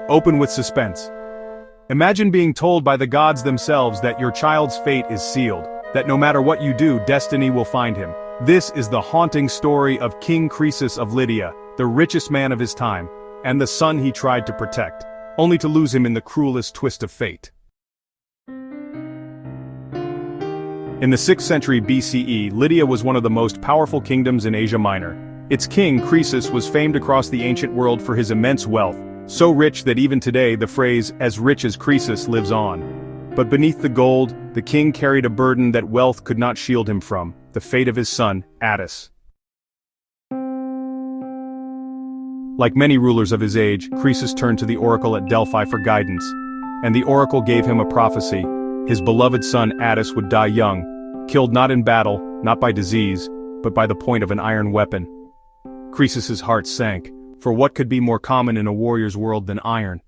open with suspense. Imagine being told by the gods themselves that your child's fate is sealed, that no matter what you do, destiny will find him. This is the haunting story of King Croesus of Lydia, the richest man of his time, and the son he tried to protect, only to lose him in the cruelest twist of fate. In the 6th century BCE, Lydia was one of the most powerful kingdoms in Asia Minor. Its king, Croesus, was famed across the ancient world for his immense wealth, so rich that even today the phrase, "as rich as Croesus," lives on. But beneath the gold, the king carried a burden that wealth could not shield him from, the fate of his son, Atys. Like many rulers of his age, Croesus turned to the oracle at Delphi for guidance, and the oracle gave him a prophecy. His beloved son Atys would die young, killed not in battle, not by disease, but by the point of an iron weapon. Croesus's heart sank, for what could be more common in a warrior's world than iron?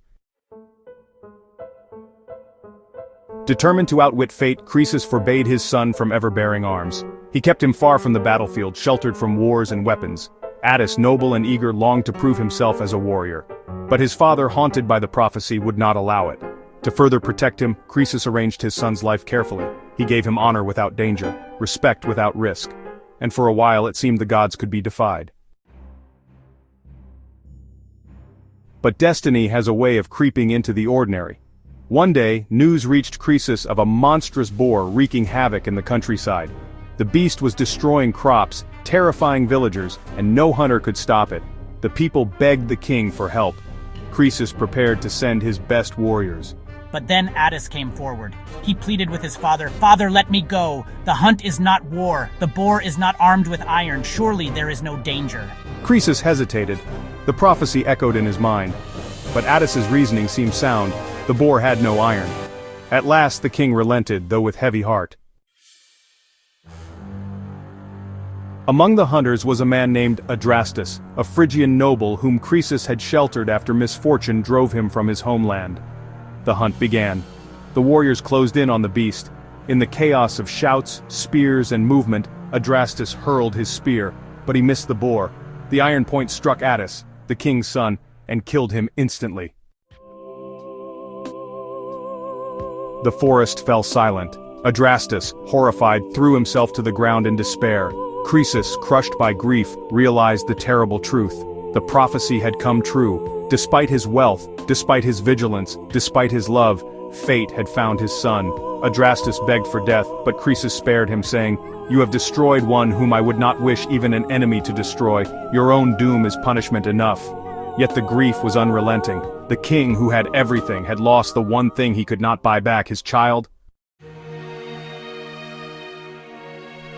Determined to outwit fate, Croesus forbade his son from ever bearing arms. He kept him far from the battlefield, sheltered from wars and weapons. Atys, noble and eager, longed to prove himself as a warrior. But his father, haunted by the prophecy, would not allow it. To further protect him, Croesus arranged his son's life carefully. He gave him honor without danger, respect without risk. And for a while it seemed the gods could be defied. But destiny has a way of creeping into the ordinary. One day, news reached Croesus of a monstrous boar wreaking havoc in the countryside. The beast was destroying crops, terrifying villagers, and no hunter could stop it. The people begged the king for help. Croesus prepared to send his best warriors. But then Atys came forward. He pleaded with his father, "Father, let me go. The hunt is not war. The boar is not armed with iron. Surely there is no danger." Croesus hesitated. The prophecy echoed in his mind. But Atys's reasoning seemed sound. The boar had no iron. At last the king relented, though with heavy heart. Among the hunters was a man named Atys, a Phrygian noble whom Croesus had sheltered after misfortune drove him from his homeland. The hunt began. The warriors closed in on the beast. In the chaos of shouts, spears, and movement, Atys hurled his spear, but he missed the boar. The iron point struck Atys, the king's son, and killed him instantly. The forest fell silent. Atys, horrified, threw himself to the ground in despair. Croesus, crushed by grief, realized the terrible truth. The prophecy had come true. Despite his wealth, despite his vigilance, despite his love, fate had found his son. Atys begged for death, but Croesus spared him, saying, "You have destroyed one whom I would not wish even an enemy to destroy. Your own doom is punishment enough." Yet the grief was unrelenting. The king, who had everything, had lost the one thing he could not buy back, his child.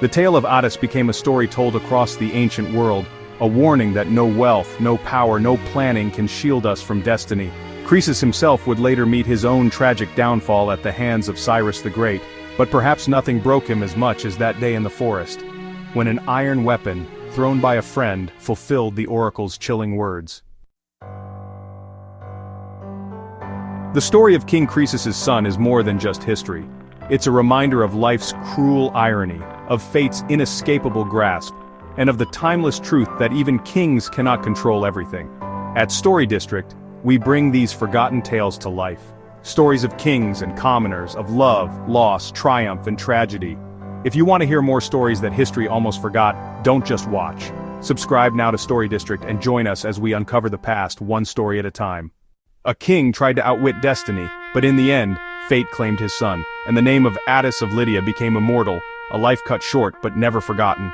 The tale of Atys became a story told across the ancient world, a warning that no wealth, no power, no planning can shield us from destiny. Croesus himself would later meet his own tragic downfall at the hands of Cyrus the Great, but perhaps nothing broke him as much as that day in the forest, when an iron weapon, thrown by a friend, fulfilled the oracle's chilling words. The story of King Croesus' son is more than just history. It's a reminder of life's cruel irony, of fate's inescapable grasp, and of the timeless truth that even kings cannot control everything. At Story District, we bring these forgotten tales to life. Stories of kings and commoners, of love, loss, triumph, and tragedy. If you want to hear more stories that history almost forgot, don't just watch. Subscribe now to Story District and join us as we uncover the past one story at a time. A king tried to outwit destiny, but in the end, fate claimed his son, and the name of Atys of Lydia became immortal, a life cut short but never forgotten.